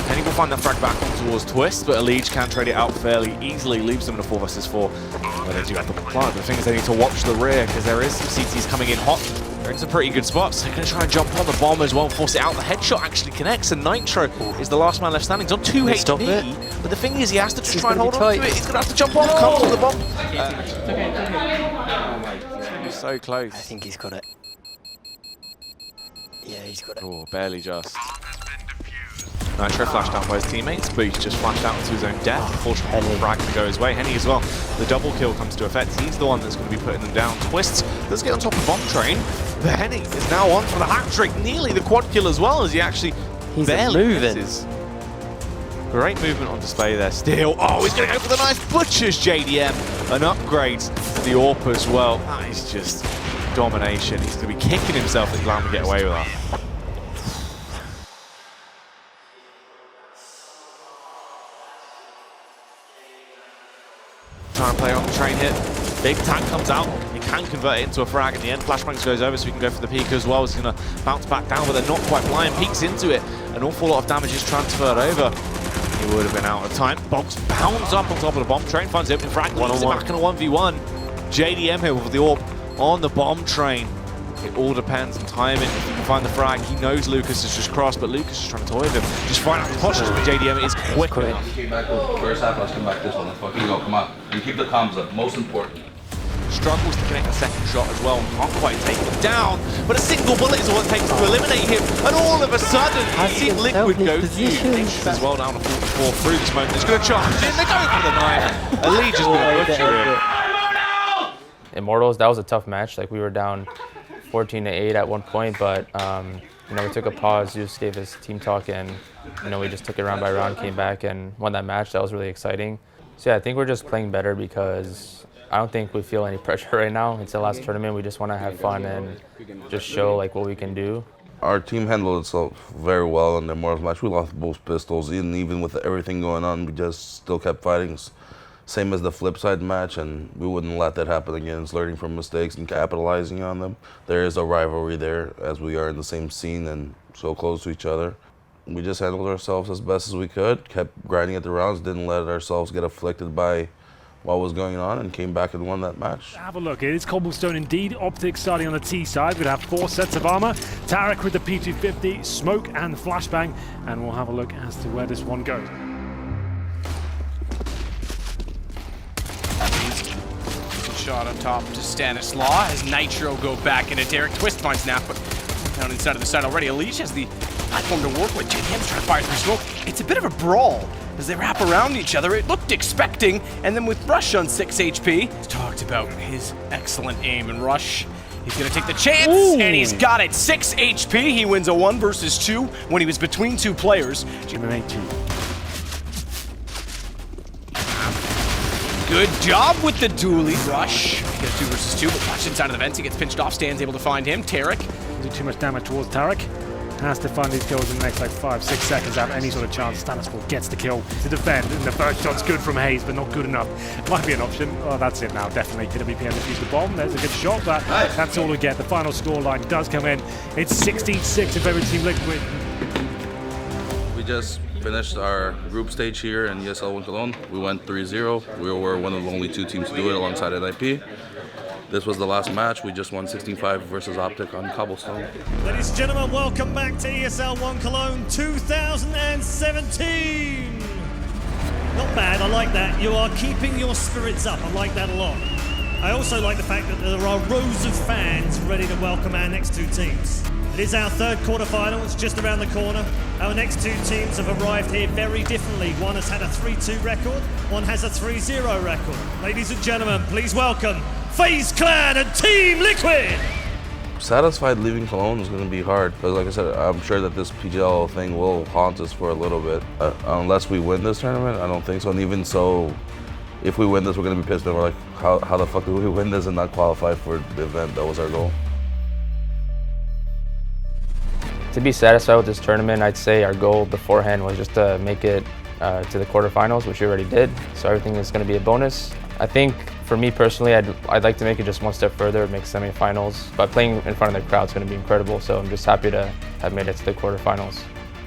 [SPEAKER 10] Penny will find that frag back on towards Twist, but Elige can trade it out fairly easily, leaves them in a 4 versus 4. But they do have the plant. The thing is they need to watch the rear, because there is some CTs coming in hot. They're in some pretty good spots. They're going to try and jump on the bomb as well, force it out. The headshot actually connects, and Nitro is the last man left standing. He's on 2 HP, but the thing is he has to just try and hold on to it. He's going to have to jump on, come to the bomb. So close.
[SPEAKER 16] I think he's got it. Yeah, he's got it.
[SPEAKER 10] Oh, barely just. Nitro flashed down by his teammates, but he's just flashed out into his own death. Unfortunately, frag to go his way. Henny as well. The double kill comes to effect. He's the one that's going to be putting them down. Twists does get on top of Bomb Train, but Henny is now on for the hat trick. Nearly the quad kill as well, as he actually barely misses. Great movement on display there still. Oh, he's going to go for the nice Butchers JDM. An upgrade to the AWP as well. That is just domination. He's going to be kicking himself if he's allowed to get away with that. Trying to play on the train hit. Big tank comes out. He can convert it into a frag in the end. Flashbangs goes over so he can go for the peak as well. He's going to bounce back down, but they're not quite blind. Peeks into it. An awful lot of damage is transferred over. He would have been out of time. Box bounds up on top of the bomb train, finds the opening frag, leaves him back in a 1v1. JDM here with the AWP on the bomb train. It all depends on timing. If he can find the frag, he knows Lucas has just crossed, but Lucas is trying to toy with him. Just find out the postures with JDM. It is quick enough.
[SPEAKER 14] You came back with the first half, let's come back this one. Let's fucking go, come on. You keep the comms up, most important.
[SPEAKER 10] Struggles to connect a second shot as well, and can't quite take him down, but a single bullet is all it takes to eliminate him, and all of a sudden, you see Liquid go huge as well down to 44 through this moment. He's going to charge in, they go for the knife. Elige is going to butcher him.
[SPEAKER 3] Immortals, that was a tough match. Like, we were down 14-8 at one point, but you know, we took a pause, Zews gave his team talk, and you know, we just took it round by round, came back and won that match. That was really exciting. So yeah, I think we're just playing better because I don't think we feel any pressure right now. It's the last tournament. We just want to have fun and just show like what we can do.
[SPEAKER 1] Our team handled itself very well in the Immortals match. We lost both pistols, and even with everything going on, we just still kept fighting. Same as the flip side match, and we wouldn't let that happen again. It's learning from mistakes and capitalizing on them. There is a rivalry there, as we are in the same scene and so close to each other. We just handled ourselves as best as we could, kept grinding at the rounds, didn't let ourselves get afflicted by what was going on, and came back and won that match.
[SPEAKER 6] Have a look. It is Cobblestone indeed. Optics starting on the T side. We'd have 4 sets of armor. Tarek with the P250, Smoke and Flashbang. And we'll have a look as to where this one goes.
[SPEAKER 12] Shot on top to Stanislaw as Nitro go back into Derek. Twist finds Napa down inside of the side already. Elige has the platform to work with. JDM's trying to fire through smoke. It's a bit of a brawl as they wrap around each other. It looked expecting, and then with Rush on 6 HP, he's talked about his excellent aim, and Rush, he's gonna take the chance, and he's got it. 6 HP, he wins a 1 versus 2 when he was between 2 players. Good job with the dually rush. He goes 2 versus 2, but watch inside of the vents. He gets pinched off. Stan's able to find him. Tarek.
[SPEAKER 6] Do too much damage towards Tarek. Has to find these kills in the next like 5-6 seconds to have any sort of chance. Stanislav gets the kill to defend, and the first shot's good from Hayes, but not good enough. Might be an option. Oh, that's it now, definitely. WPM defused the bomb. There's a good shot, but that's all we get. The final scoreline does come in. It's 16-6 in favor of Team Liquid.
[SPEAKER 1] We just finished our group stage here in ESL One Cologne. We went 3-0. We were one of the only 2 teams to do it alongside NIP. This was the last match. We just won 16-5 versus Optic on Cobblestone.
[SPEAKER 4] Ladies and gentlemen, welcome back to ESL One Cologne 2017. Not bad, I like that. You are keeping your spirits up. I like that a lot. I also like the fact that there are rows of fans ready to welcome our next 2 teams. It is our 3rd quarterfinal. It's just around the corner. Our next 2 teams have arrived here very differently. One has had a 3-2 record, one has a 3-0 record. Ladies and gentlemen, please welcome FaZe Clan and Team Liquid!
[SPEAKER 1] Satisfied leaving Cologne is going to be hard, because like I said, I'm sure that this PGL thing will haunt us for a little bit. Unless we win this tournament, I don't think so. And even so, if we win this, we're going to be pissed. And we're like, how the fuck did we win this and not qualify for the event? That was our goal.
[SPEAKER 3] To be satisfied with this tournament, I'd say our goal beforehand was just to make it to the quarterfinals, which we already did. So everything is going to be a bonus. I think for me personally, I'd like to make it just one step further, make semifinals. But playing in front of the crowd is going to be incredible. So I'm just happy to have made it to the quarterfinals.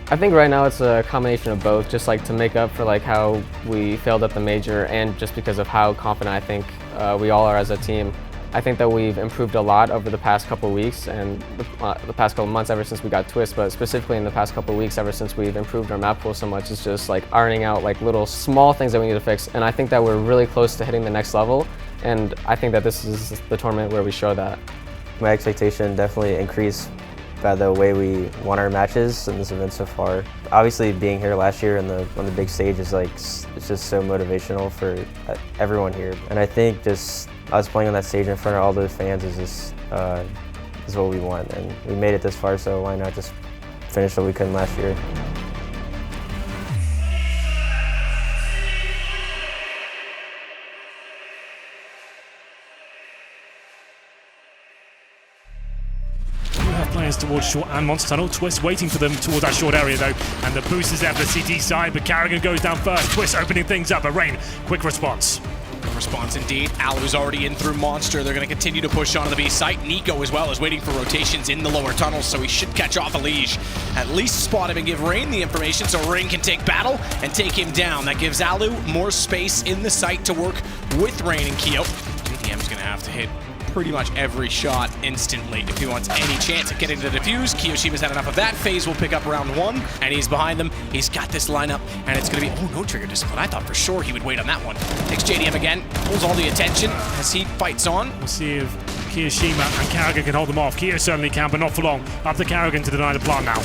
[SPEAKER 2] I think right now it's a combination of both, just like to make up for like how we failed at the major, and just because of how confident I think we all are as a team. I think that we've improved a lot over the past couple of weeks and the past couple of months ever since we got Twist, but specifically in the past couple of weeks ever since we've improved our map pool so much. It's just like ironing out like little small things that we need to fix, and I think that we're really close to hitting the next level, and I think that this is the tournament where we show that.
[SPEAKER 21] My expectation definitely increased by the way we won our matches in this event so far. Obviously being here last year on the big stage is like, it's just so motivational for everyone here. And I think just us playing on that stage in front of all those fans is just is what we want. And we made it this far, so why not just finish what we couldn't last year.
[SPEAKER 6] Players towards short and Monster Tunnel. Twist waiting for them towards that short area though, and the boost is there for the CT side, but Carrigan goes down first. Twist opening things up, but Rain, quick response.
[SPEAKER 12] Response indeed. Alu's already in through Monster. They're going to continue to push onto the B site. Nico as well is waiting for rotations in the lower tunnels, so he should catch off Elige. At least spot him and give Rain the information so Rain can take battle and take him down. That gives Alu more space in the site to work with Rain and Keo. JDM's going to have to hit pretty much every shot instantly if he wants any chance at getting the defuse. Kiyoshima's had enough of that. FaZe will pick up round 1, and he's behind them. He's got this lineup, and it's going to be, oh, no trigger discipline. I thought for sure he would wait on that one. Takes JDM again, pulls all the attention as he fights on.
[SPEAKER 6] We'll see if Kiyoshima and Carrigan can hold them off. Keo certainly can, but not for long. Up to Carrigan to deny the plant now.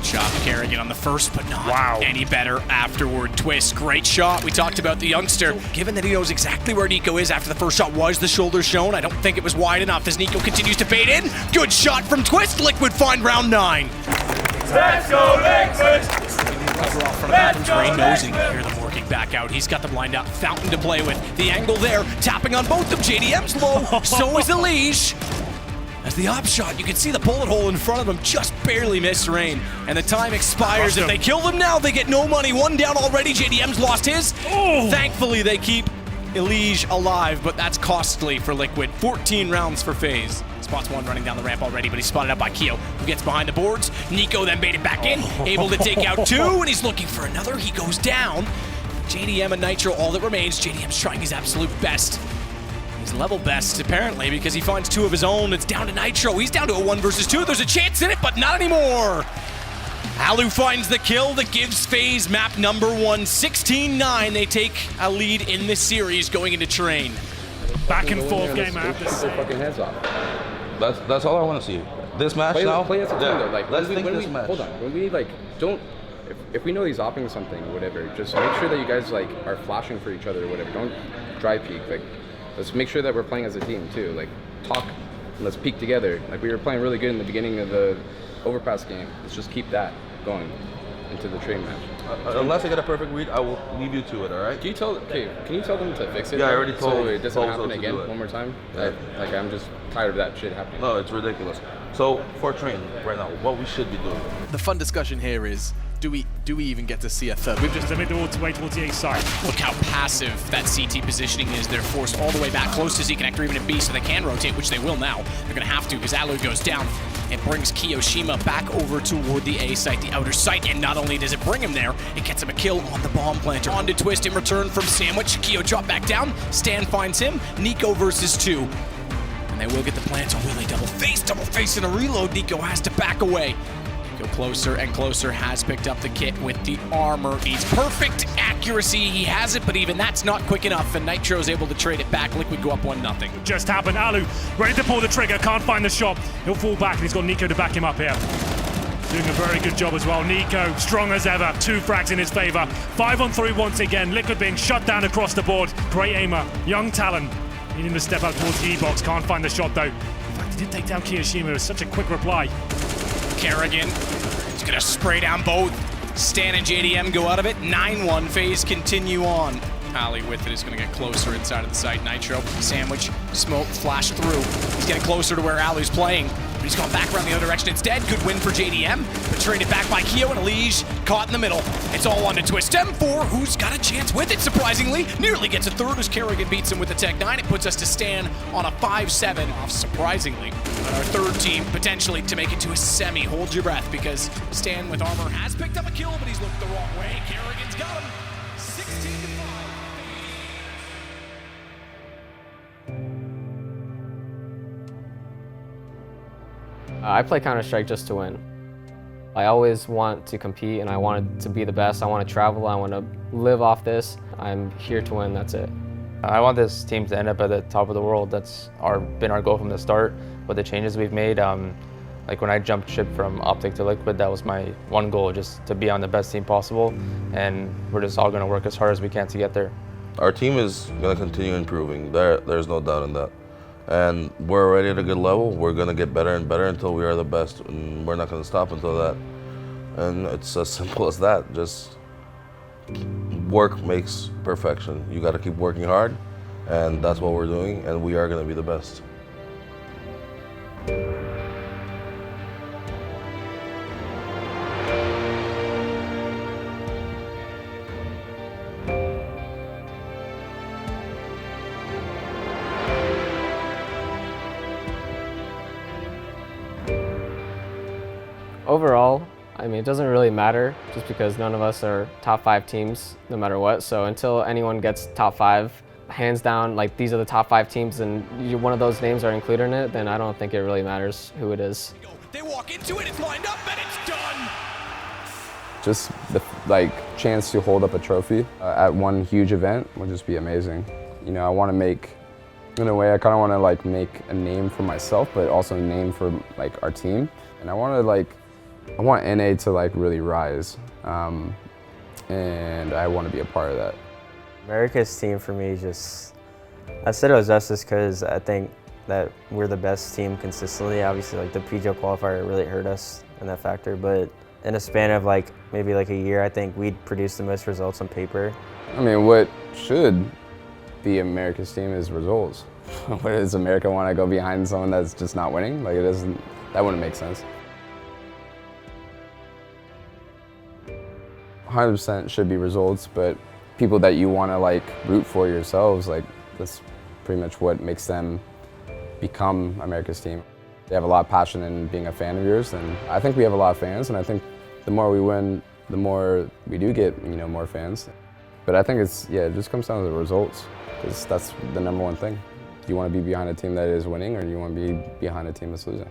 [SPEAKER 12] Shot Carrigan on the first, but not any better afterward. Twist, great shot. We talked about the youngster. Given that he knows exactly where Nico is after the first shot was the shoulder shown, I don't think it was wide enough as Nico continues to bait in. Good shot from Twist. Liquid find round 9.
[SPEAKER 4] Let's go, Liquid!
[SPEAKER 12] Cover off front of Adams. Rain knows he can hear them working back out. He's got them lined up. Fountain to play with. The angle there, tapping on both of them. JDM's low, so is Elige. As the op shot, you can see the bullet hole in front of them just barely missed Rain. And the time expires. If they kill them now, they get no money. One down already. JDM's lost his. Thankfully, they keep Elige alive, but that's costly for Liquid. 14 rounds for FaZe. Spots one running down the ramp already, but he's spotted up by Keo, who gets behind the boards. Nico then baited back in, able to take out 2, and he's looking for another. He goes down. JDM and Nitro, all that remains. JDM's trying his absolute best. He's level best, apparently, because he finds 2 of his own. It's down to Nitro. He's down to a 1 versus 2. There's a chance in it, but not anymore. Alu finds the kill that gives FaZe map number 1. 16-9. They take a lead in this series going into Train.
[SPEAKER 6] Back and forth game after.
[SPEAKER 1] Fucking heads off. That's all I want to see. This match now.
[SPEAKER 11] Play as a team though. Like,
[SPEAKER 1] let's think this match.
[SPEAKER 11] Hold on. When we like don't. If we know he's opping something or whatever, just make sure that you guys like are flashing for each other or whatever. Don't dry peek. Like, let's make sure that we're playing as a team too. Like, talk. And let's peek together. Like, we were playing really good in the beginning of the overpass game. Let's just keep that going.
[SPEAKER 9] into the train match.
[SPEAKER 1] Unless I get a perfect read, I will leave you to it, all right?
[SPEAKER 9] Can you tell them to fix it?
[SPEAKER 1] Yeah, I already told
[SPEAKER 9] so it doesn't
[SPEAKER 1] Bozo
[SPEAKER 9] happen
[SPEAKER 1] to
[SPEAKER 9] again
[SPEAKER 1] do it.
[SPEAKER 9] one more time.
[SPEAKER 1] Yeah.
[SPEAKER 9] I'm just tired of that shit happening.
[SPEAKER 1] No, it's ridiculous. So for train right now, what we should be doing.
[SPEAKER 12] The fun discussion here is, do we even get to see a third?
[SPEAKER 6] We've just moved all the way towards the A side.
[SPEAKER 12] Look how passive that CT positioning is. They're forced all the way back close to Z Connect or even in B, so they can rotate, which they will now. They're going to have to because Alloy goes down. It brings Kiyoshima back over toward the A site, the outer site, and not only does it bring him there, it gets him a kill on the bomb planter. On to Twist in return from Sandwich. Kyo drop back down. Stan finds him. Nico versus 2. And they will get the plant. Will they double face in a reload? Nico has to back away. Go closer and closer, has picked up the kit with the armor. Needs perfect accuracy, he has it, but even that's not quick enough, and Nitro is able to trade it back. Liquid go up 1-0.
[SPEAKER 6] Just happened, Alu ready to pull the trigger, can't find the shot. He'll fall back, and he's got Nico to back him up here. Doing a very good job as well. Nico, strong as ever, 2 frags in his favor. 5-on-3 once again, Liquid being shut down across the board. Great aimer, young talent, needing to step up towards the E-box, can't find the shot though. In fact, he did take down Kiyoshima, it was such a quick reply.
[SPEAKER 12] Kerrigan is going to spray down both. Stan and JDM go out of it. 9-1. FaZe continue on. Ali with it is going to get closer inside of the site. Nitro, Sandwich, smoke, flash through. He's getting closer to where Ali's playing, but he's gone back around the other direction instead. Good win for JDM, but traded back by Kyo and Elige. Caught in the middle. It's all on to Twist M4, who's got a chance with it, surprisingly. Nearly gets a third as Kerrigan beats him with the Tech 9. It puts us to Stan on a 5-7 off, surprisingly. But our third team potentially to make it to a semi. Hold your breath, because Stan with armor has picked up a kill, but he's looked the wrong way. Kerrigan's got him. 16-5.
[SPEAKER 2] I play Counter-Strike just to win. I always want to compete and I want to be the best. I want to travel, I want to live off this. I'm here to win, that's it.
[SPEAKER 3] I want this team to end up at the top of the world. That's been our goal from the start. With the changes we've made, like when I jumped ship from Optic to Liquid, that was my one goal, just to be on the best team possible. And we're just all going to work as hard as we can to get there.
[SPEAKER 1] Our team is going to continue improving. There's no doubt in that. And we're already at a good level. We're going to get better and better until we are the best. And we're not going to stop until that. And it's as simple as that. Just work makes perfection. You got to keep working hard. And that's what we're doing. And we are going to be the best.
[SPEAKER 2] Overall, I mean, it doesn't really matter just because none of us are top 5 teams no matter what. So until anyone gets top 5, hands down, like these are the top 5 teams and one of those names are included in it, then I don't think it really matters who it is.
[SPEAKER 12] They walk into it, it's lined up, and it's done!
[SPEAKER 11] Just the chance to hold up a trophy at one huge event would just be amazing. You know, I want to make, in a way, I kind of want to make a name for myself, but also a name for our team. And I want to I want NA to really rise, and I want to be a part of that.
[SPEAKER 21] America's team for me I said it was us just because I think that we're the best team consistently. Obviously, the PGL Qualifier really hurt us in that factor, but in a span of maybe a year, I think we'd produce the most results on paper.
[SPEAKER 11] I mean, what should be America's team is results. What does America want to go behind someone that's just not winning? It doesn't. That wouldn't make sense. 100% should be results, but people that you want to root for yourselves, that's pretty much what makes them become America's team. They have a lot of passion in being a fan of yours, and I think we have a lot of fans, and I think the more we win, the more we do get more fans. But I think it just comes down to the results, because that's the #1 thing. Do you want to be behind a team that is winning, or do you want to be behind a team that's losing?